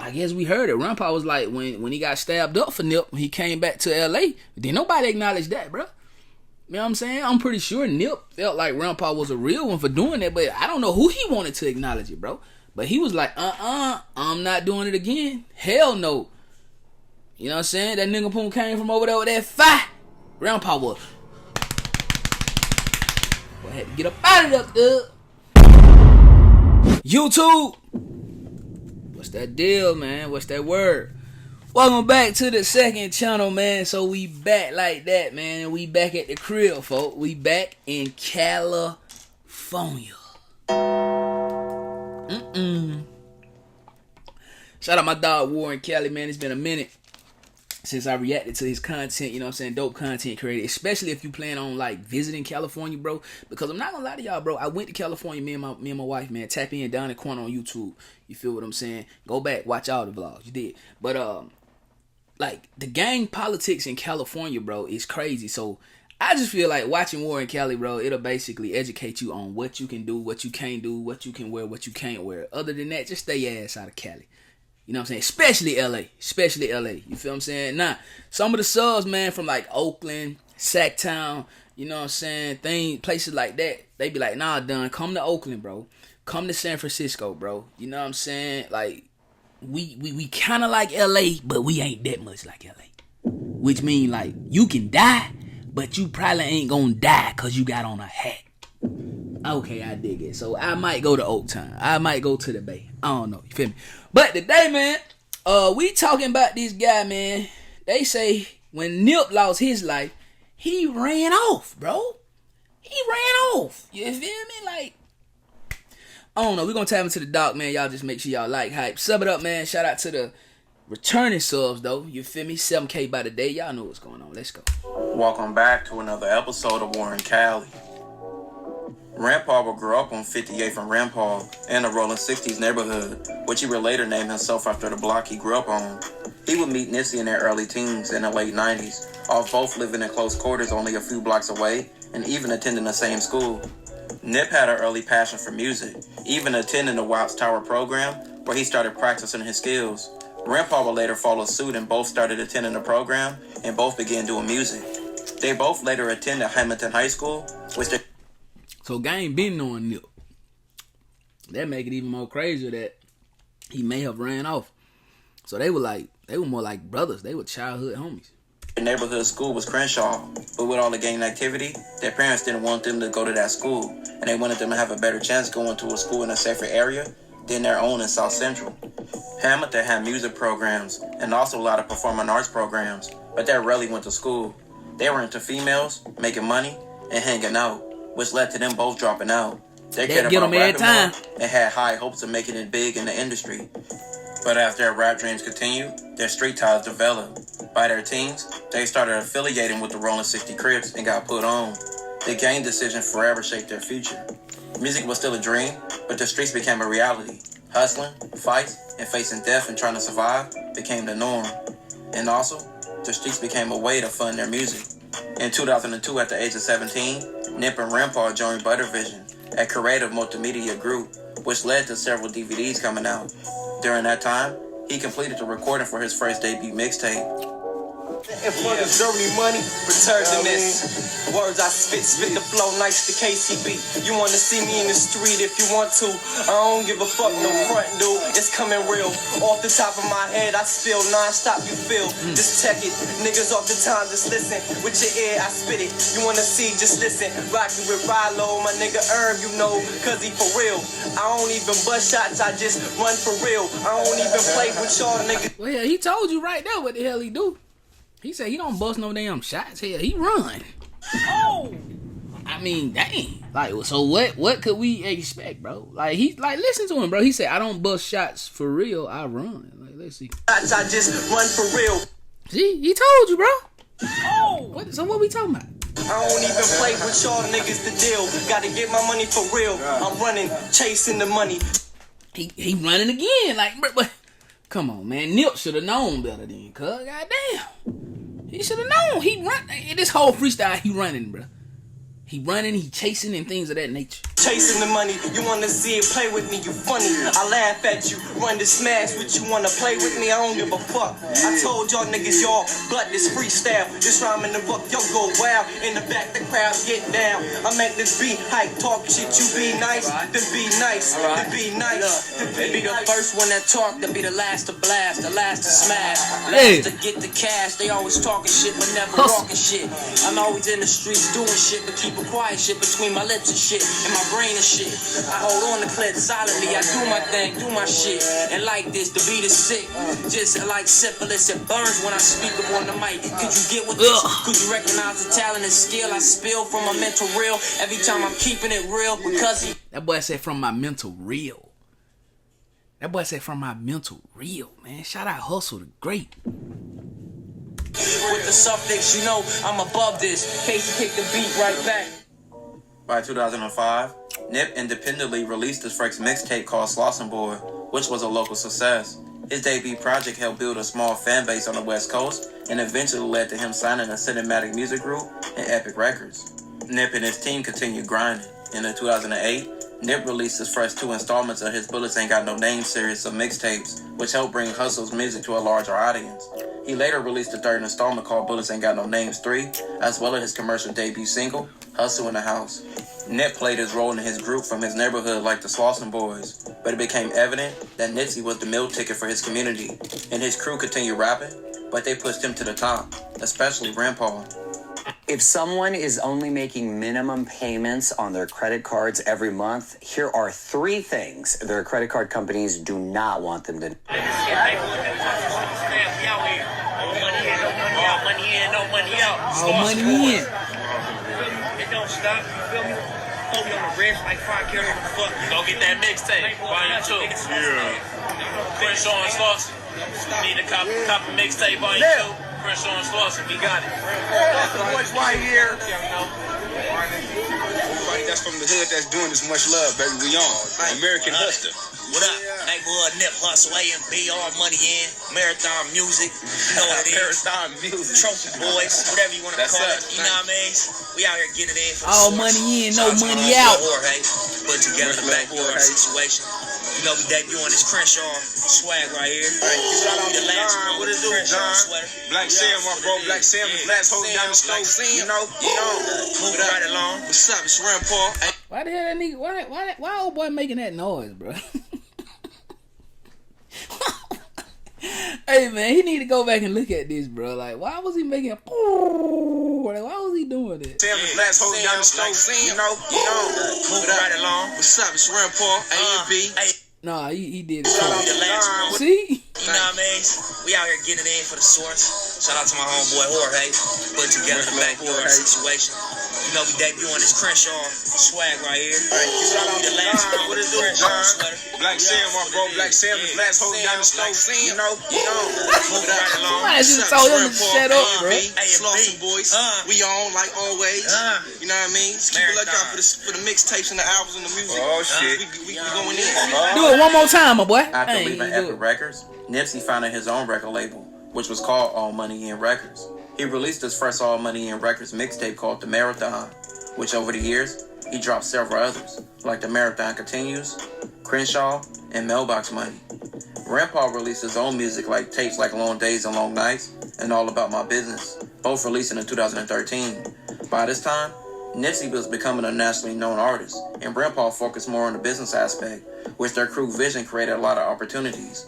I guess we heard it. RIMPAU was like, when he got stabbed up for Nip, he came back to LA. Did nobody acknowledge that, bro? You know what I'm saying? I'm pretty sure Nip felt like RIMPAU was a real one for doing that, but I don't know who he wanted to acknowledge it, bro. But he was like, I'm not doing it again. Hell no. You know what I'm saying? That nigga Poon came from over there with that fire. RIMPAU was. Boy, I had to get up out of there, YouTube. What's that deal, man? What's that word? Welcome back to the second channel, man. So we back like that, man. And we back at the crib, folks. We back in California. Shout out my dog Warren Cali, man. It's been a minute since I reacted to his content, you know what I'm saying? Dope content created, especially if you plan on like visiting California, bro. Because I'm not gonna lie to y'all, bro. I went to California, me and my wife, man. Tap in down the corner on YouTube. You feel what I'm saying? Go back, watch all the vlogs. You did. But like the gang politics in California, bro, is crazy. So I just feel like watching Warren Cali, bro, it'll basically educate you on what you can do, what you can't do, what you can wear, what you can't wear. Other than that, just stay your ass out of Cali. You know what I'm saying? Especially LA. You feel what I'm saying? Nah, some of the subs, man, from like Oakland, Sacktown, you know what I'm saying? Places like that, they be like, nah, done. Come to Oakland, bro. Come to San Francisco, bro. You know what I'm saying? Like, we kind of like LA, but we ain't that much like LA. Which mean like you can die, but you probably ain't gonna die because you got on a hat. Okay, I dig it. So I might go to Oaktown. I might go to the Bay. I don't know. You feel me? But today, man, we talking about this guy, man. They say when Nip lost his life, he ran off, bro. He ran off. You feel me? Like, I don't know. We're going to tap into the doc, man. Y'all just make sure y'all like, hype. Sub it up, man. Shout out to the returning subs, though. You feel me? 7K by the day. Y'all know what's going on. Let's go. Welcome back to another episode of Warren Cali. RIMPAU grew up on 58th and RIMPAU in the rolling 60s neighborhood, which he would later name himself after the block he grew up on. He would meet Nipsey in their early teens in the late 90s, all both living in close quarters only a few blocks away and even attending the same school. Nip had an early passion for music, even attending the Watts Tower program where he started practicing his skills. RIMPAU would later follow suit and both started attending the program and both began doing music. They both later attended Hamilton High School, which they... So gang been knowing Nip. That make it even more crazier that he may have ran off. So they were more like brothers. They were childhood homies. Their neighborhood school was Crenshaw, but with all the gang activity, their parents didn't want them to go to that school, and they wanted them to have a better chance going to a school in a safer area than their own in South Central. Hamilton had music programs and also a lot of performing arts programs, but they rarely went to school. They were into females, making money, and hanging out, which led to them both dropping out. They cared about rapping more and had high hopes of making it big in the industry. But as their rap dreams continued, their street ties developed. By their teens, they started affiliating with the Rolling 60 Crips and got put on. The gang decision forever shaped their future. Music was still a dream, but the streets became a reality. Hustling, fights, and facing death and trying to survive became the norm. And also, the streets became a way to fund their music. In 2002, at the age of 17, Nip and RIMPAU joined Buttervision, a creative multimedia group, which led to several DVDs coming out. During that time, he completed the recording for his first debut mixtape. And for the dirty money, return to this. Words I spit the flow nice to KCB. You wanna see me in the street if you want to. I don't give a fuck, no front, dude. It's coming real. Off the top of my head, I spill non-stop, you feel. Just check it. Niggas off the time, just listen. With your ear, I spit it. You wanna see, just listen. Rockin' with Rilo, my nigga Herb, you know, cause he for real. I don't even bust shots, I just run for real. I don't even play with y'all niggas. Well, yeah, he told you right there what the hell he do. He said he don't bust no damn shots. Hell, he run. Oh, I mean, dang. Like, so what could we expect, bro? Like, listen to him, bro. He said, I don't bust shots for real. I run. Like, let's see. Shots, I just run for real. See, he told you, bro. Oh, so what we talking about? I don't even play with y'all niggas. The deal. Gotta get my money for real. I'm running, chasing the money. He running again. Like, but come on, man. Nip should have known better than cuz. Goddamn. He should have known. He run. This whole freestyle, he running, bro. He running, he chasing, and things of that nature. chasing the money. You wanna see it, play with me, you funny. I laugh at you, run the smash with you, wanna play with me, I don't give a fuck. I told y'all niggas, y'all blood this freestyle. This rhyme in the book, yo go wild. In the back, the crowd get down. I make this beat hype, talk shit, you be nice, to be nice, to be nice. To be the first one that talk, to be the last to blast, the last to smash, last to get the cash. They always talking shit, but never walking shit. I'm always in the streets doing shit, but keep a quiet shit between my lips and shit, and my brain and shit. I hold on to clip silently, I do my thing, do my shit. And like this, the beat is sick, just like syphilis, it burns when I speak up on the mic. Could you get with this? Could you recognize the talent and skill I spill from my mental reel? Every time I'm keeping it real, because he... That boy said from my mental reel. That boy said from my mental reel, man. Shout out Hustle the Great. With the suffix, you know I'm above this. Casey kick the beat right back. By 2005, Nip independently released his first mixtape called Slauson Boy, which was a local success. His debut project helped build a small fan base on the West Coast and eventually led to him signing a cinematic music group and Epic Records. Nip and his team continued grinding. In 2008, Nip released his first 2 installments of his Bullets Ain't Got No Name series of mixtapes, which helped bring Hustle's music to a larger audience. He later released the 3rd installment called Bullets Ain't Got No Names 3, as well as his commercial debut single, Hustle in the House. Nip played his role in his group from his neighborhood like the Slauson Boys, but it became evident that Nipsey was the meal ticket for his community, and his crew continued rapping, but they pushed him to the top, especially RIMPAU. If someone is only making minimum payments on their credit cards every month, here are 3 things their credit card companies do not want them to. All money in. It don't stop, you feel me? Throw me on the wrist like 5 carry on the fuck. You gon' get that mixtape, volume 2. Yeah. Crenshaw and Slauson. Need a copy mixtape, volume 2. Crenshaw and Slauson, we got it. Boys right here. Everybody that's from the hood that's doing this, much love, baby. We on. American Hustler. What up? Neighborhood Nip Hustle, AMB, all money in, marathon music, you know what it is. Marathon music. Trophy boys, whatever you want to call it. You know what I mean? We out here getting it in for all the money in, no Shout out to money my out. homeboy Jorge, put together the backyard situation. You know, we debuting this Crenshaw swag right here. Shout out to John. What it do, John? Black Sam, my bro. Black Sam is last holding down the stove. You know, Moving right along. What's up, it's RIMPAU. Why the hell that nigga? Why old boy making that noise, bro? Hey man, he need to go back and look at this, bro. Like, why was he making? Like, why was he doing it? Sam is last holding down the stove. You know, Moving right along. What's up, it's RIMPAU, AMB. Nah, he did it. shout out to last John. one. See? You know what I mean? We out here getting it in for the source. Shout out to my homeboy Jorge, put together the backyard situation. You know, we debuting this Crenshaw swag right here. Shout out to John. What it do, John? Black Sam, my bro. Black Sam is last holding down the stove. You know, Moving right along. Somebody just told him to shut up, bro. Slauson Boys, we on like always. You know what I mean? Just keep a lookout for the mixtapes and the albums and the music. Oh, shit. We going in. Do it one more time, my boy. After Hey, leaving do Epic it. Records, Nipsey founded his own record label, which was called All Money In Records. He released his first All Money In Records mixtape called The Marathon, which over the years, he dropped several others, like The Marathon Continues, Crenshaw, and Mailbox Money. RIMPAU released his own music like tapes like Long Days and Long Nights and All About My Business, both releasing in 2013. By this time, Nipsey was becoming a nationally known artist, and RIMPAU focused more on the business aspect, which their crew vision created a lot of opportunities.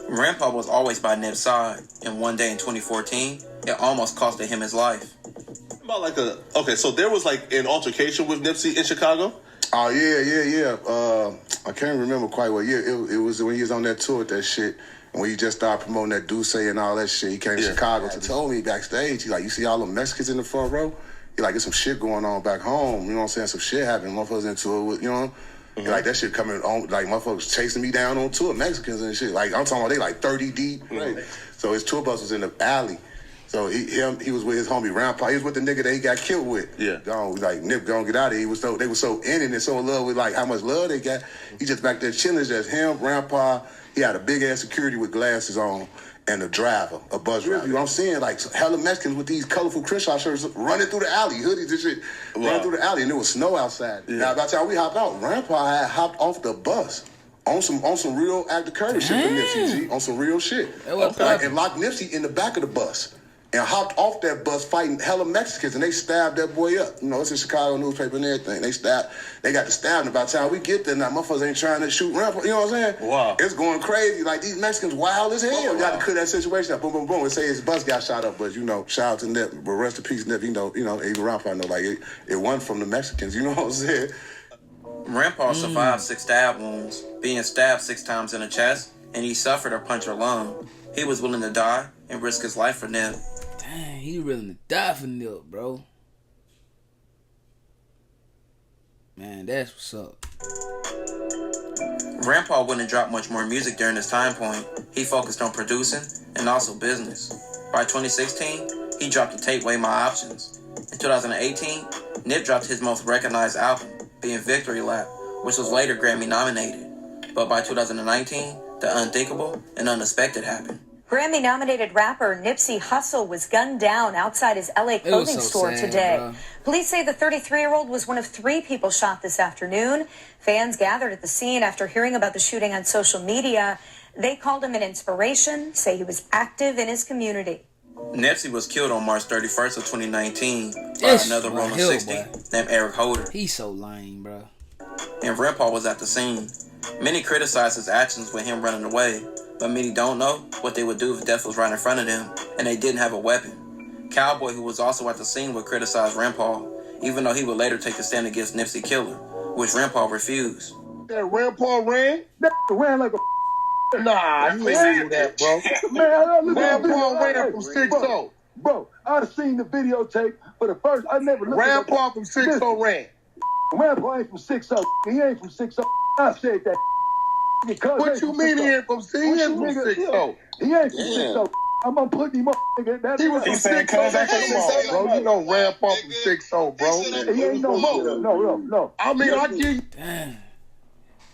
RIMPAU was always by Nip's side, and one day in 2014, it almost costed him his life. About like so there was like an altercation with Nipsey in Chicago. Oh yeah. I can't remember quite what year. It was when he was on that tour with that shit. And when he just started promoting that Duce and all that shit, he came to Chicago to told me backstage. He like, you see all the Mexicans in the front row? He like, there's some shit going on back home. You know what I'm saying? Some shit happening. Motherfuckers into it with, you know? And like that shit coming on, like motherfuckers chasing me down on tour, Mexicans and shit. Like I'm talking about they like 30 deep. Right? So his tour bus was in the alley. So he was with his homie RIMPAU. He was with the nigga that he got killed with. Yeah. Gone, like, Nip, gonna get out of here. They were so in it and so in love with, like, how much love they got. He just back there chilling, just him, RIMPAU. He had a big-ass security with glasses on and a driver, a bus driver. You know what I'm saying? Like, hella Mexicans with these colorful Crenshaw shirts running through the alley, hoodies and shit, running through the alley, and there was snow outside. Yeah. Now, by the time we hopped out, RIMPAU had hopped off the bus on some real active courage shit for Nipsey, G, on some real shit. And locked Nipsey in the back of the bus. And hopped off that bus fighting hella Mexicans, and they stabbed that boy up. You know, it's in Chicago newspaper and everything. They got to stabbing. By the time we get there, now motherfuckers ain't trying to shoot RIMPAU. You know what I'm saying? Wow. It's going crazy. Like, these Mexicans wild as hell. You got to cut that situation up. Boom, boom, boom. And say his bus got shot up, but, you know, shout out to Nip. But rest in peace, Nip. You know, even RIMPAU know, like, it wasn't from the Mexicans. You know what I'm saying? RIMPAU survived 6 stab wounds, being stabbed 6 times in the chest, and he suffered a puncture lung. He was willing to die and risk his life for Nip. Dang, he willing to die for Nip, bro. Man, that's what's up. RIMPAU wouldn't drop much more music during this time point. He focused on producing and also business. By 2016, he dropped the tape Weigh My Options. In 2018, Nip dropped his most recognized album, being Victory Lap, which was later Grammy nominated. But by 2019, the unthinkable and unexpected happened. Grammy-nominated rapper Nipsey Hussle was gunned down outside his LA clothing store today. Bro. Police say the 33-year-old was one of 3 people shot this afternoon. Fans gathered at the scene after hearing about the shooting on social media. They called him an inspiration, say he was active in his community. Nipsey was killed on March 31st of 2019 by another Rolling 60 named Eric Holder. He's so lame, bro. And RIMPAU was at the scene. Many criticized his actions with him running away, but many don't know what they would do if death was right in front of them and they didn't have a weapon. Cowboy, who was also at the scene, would criticize RIMPAU, even though he would later take a stand against Nipsey Killer, which RIMPAU refused. That RIMPAU ran? That ran like a Nah, you ain't do that, bro. Man, RIMPAU ran from 6-0. Bro, I've seen the videotape for the first. I never looked at RIMPAU from 6-0 ran. RIMPAU ain't from 6-0. He ain't from 6-0. I said that. What you mean he ain't from 6-0? He ain't from 6-0. I'm gonna put him up, nigga. He was from 6-0. Bro, you know RIMPAU from 6-0, bro. He ain't no more. No. I mean, I get you. Damn.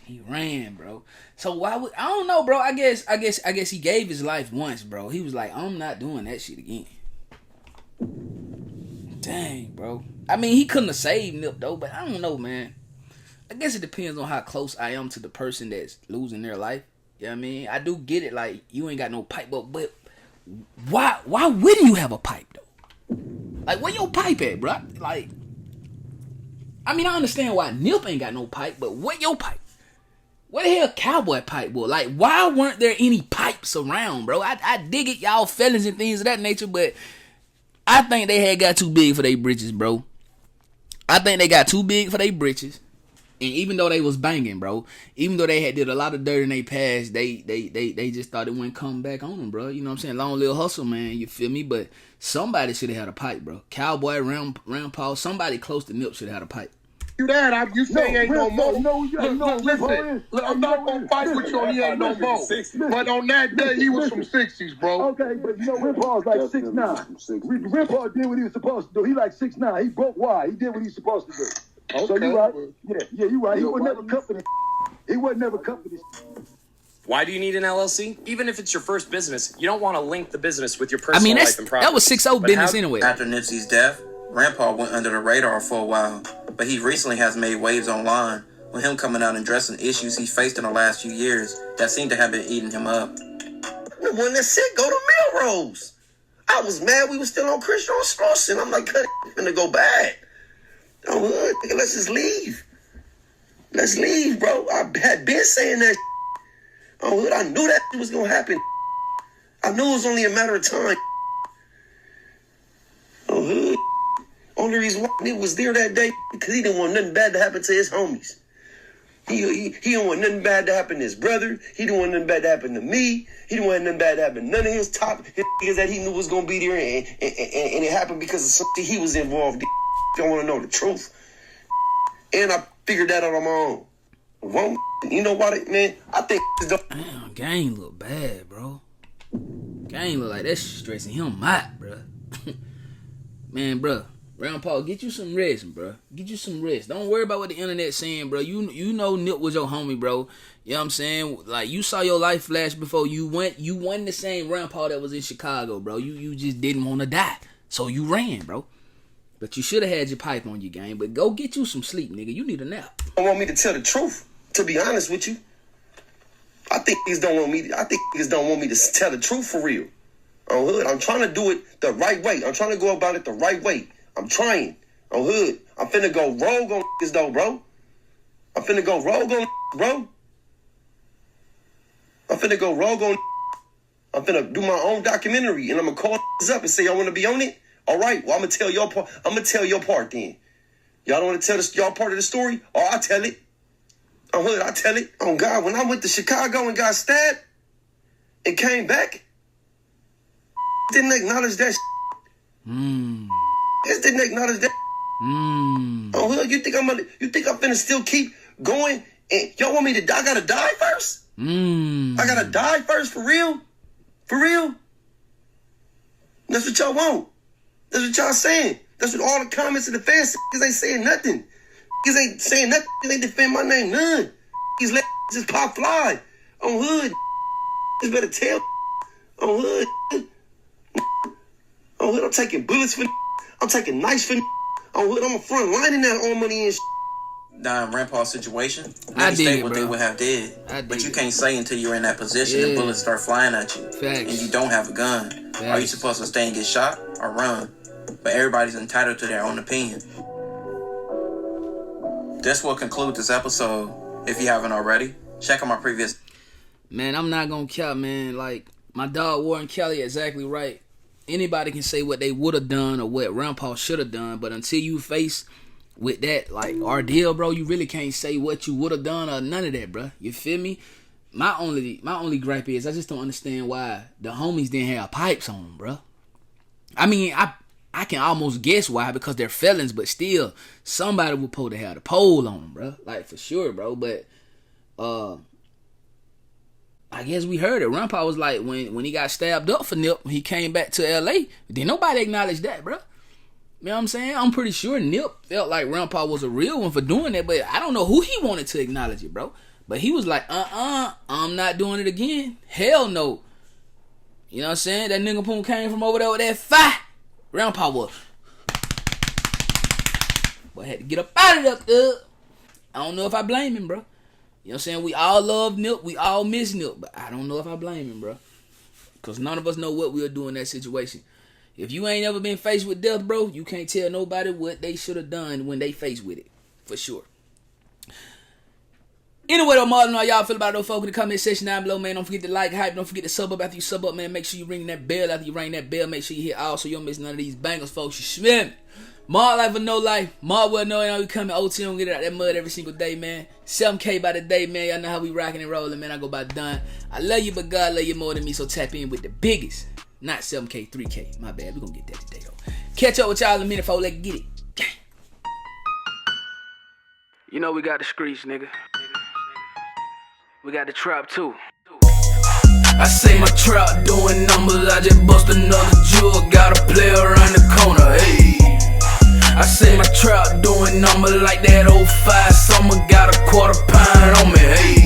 He ran, bro. So why would I don't know, bro. I guess he gave his life once, bro. He was like, I'm not doing that shit again. Dang, bro. I mean, he couldn't have saved Nip though, but I don't know, man. I guess it depends on how close I am to the person that's losing their life. You know what I mean? I do get it, like, you ain't got no pipe, but why wouldn't you have a pipe, though? Like, where your pipe at, bro? Like, I mean, I understand why Nip ain't got no pipe, but where your pipe? Where the hell Cowboy pipe was? Like, why weren't there any pipes around, bro? I dig it, y'all fellas and things of that nature, but I think they had got too big for their britches, bro. I think they got too big for their britches. And even though they was banging, bro, even though they had did a lot of dirt in their past, they just thought it wouldn't come back on them, bro. You know what I'm saying? Long little hustle, man. You feel me? But somebody should have had a pipe, bro. Cowboy, RIMPAU, somebody close to Nip should have had a pipe. You that, you say ain't no more. Listen, I'm not gonna fight with you on he ain't no more. But on that day, he was from 60s, bro. Okay, but you know, RIMPAU's like 6'9". RIMPAU did what he was supposed to do. He like 6'9". He broke wide. He did what he's supposed to do. Okay. So you right? Yeah, you right. He would never company. He would never company. Why do you need an LLC? Even if it's your first business, you don't want to link the business with your personal life and property. That was 6-0 business anyway. After Nipsey's death, RIMPAU went under the radar for a while, but he recently has made waves online with him coming out and addressing issues he faced in the last few years that seem to have been eating him up. The one that said go to Melrose. I was mad we was still on Christian Slauson. I'm like, cut it, finna go bad. Oh, let's just leave. Let's leave, bro. I had been saying that. Oh, I knew that was gonna happen. I knew it was only a matter of time. Oh, only reason why he was there that day because he didn't want nothing bad to happen to his homies. He didn't want nothing bad to happen to his brother. He didn't want nothing bad to happen to me. He didn't want nothing bad to happen to none of his niggas that he knew was gonna be there, and it happened because of something he was involved in. If y'all want to know the truth, and I figured that out on my own. Well, you know what, man? I think damn, gang look bad, bro. Gang look like that's stressing him out, bro. Man, bro. RIMPAU, get you some rest, bro. Get you some rest. Don't worry about what the internet saying, bro. You know Nip was your homie, bro. You know what I'm saying? Like, you saw your life flash before you went. You wasn't the same RIMPAU that was in Chicago, bro. You just didn't want to die. So you ran, bro. But you should have had your pipe on your game. But go get you some sleep, nigga. You need a nap. Don't want me to tell the truth, to be honest with you. I think niggas don't want me to tell the truth for real. On hood, I'm trying to do it the right way. I'm trying to go about it the right way. I'm trying. On hood, I'm finna go rogue on niggas though, bro. I'm finna go rogue on bro. I'm finna go rogue on. I'm finna do my own documentary, and I'm gonna call up and say, y'all wanna be on it? All right, well, I'm gonna tell your part. I'm gonna tell your part then. Y'all don't wanna tell y'all part of the story? Or I'll tell it. On hood, I tell it. On God, when I went to Chicago and got stabbed and came back, didn't acknowledge that. Just didn't acknowledge that. Oh, hood, you think I'm finna still keep going? And y'all want me to die? I gotta die first? I gotta die first for real? For real? That's what y'all want. That's what y'all saying. That's what all the comments in the fans niggas ain't saying nothing. Niggas ain't saying nothing. They defend my name. None. These let just pop fly. On hood. Just better tell. On hood. On hood, I'm taking bullets for. I'm taking knives for. On hood, I'm a front lining that all money and. Now, in RIMPAU's situation, I they did state it, what bro. they would have did. But you can't say until you're in that position and bullets start flying at you. Facts. And you don't have a gun. Are you supposed to stay and get shot or run? But everybody's entitled to their own opinion. This will conclude this episode. If you haven't already, check out my previous. Man, I'm not gonna count, man. Like, my dog Warren Kelly exactly right. Anybody can say what they would have done or what RIMPAU should have done, but until you face with that, like, ordeal, bro, you really can't say what you would have done or none of that, bro. You feel me? My only gripe is I just don't understand why the homies didn't have pipes on them, bro. I mean, I can almost guess why, because they're felons, but still, somebody would supposed to have the pole on them, bro. Like, for sure, bro. But I guess we heard it. RIMPAU was like, when he got stabbed up for Nip, he came back to LA. Then nobody acknowledged that, bro. You know what I'm saying? I'm pretty sure Nip felt like RIMPAU was a real one for doing that, but I don't know who he wanted to acknowledge it, bro. But he was like, I'm not doing it again. Hell no. You know what I'm saying? That nigga Poon came from over there with that fire. RIMPAU was. Boy, I had to get up out of there, I don't know if I blame him, bro. You know what I'm saying? We all love Nip. We all miss Nip. But I don't know if I blame him, bro. Because none of us know what we'll do in that situation. If you ain't ever been faced with death, bro, you can't tell nobody what they should have done when they faced with it. For sure. Anyway, though, Marlon, how y'all feel about those folks in the comment section down below, man. Don't forget to like, hype. Don't forget to sub up after you sub up, man. Make sure you ring that bell. After you ring that bell, make sure you hit all so you don't miss none of these bangers, folks. You swim. Mark life or no life. Mark well knowing we coming OT and get it out that mud every single day, man. 7K by the day, man. Y'all know how we rocking and rolling, man. I go by done. I love you, but God love you more than me, so tap in with the biggest. Not 7K, 3K. My bad. We're going to get that today, though. Catch up with y'all in a minute, folks. Let's get it. Gang. You know we got the streets, nigga. We got the trap, too. I say my trap doing numbers. I just bust another jewel. Got a player around the corner, hey. I say my trap doing numbers like that 05 summer. Got a quarter pound on me, hey.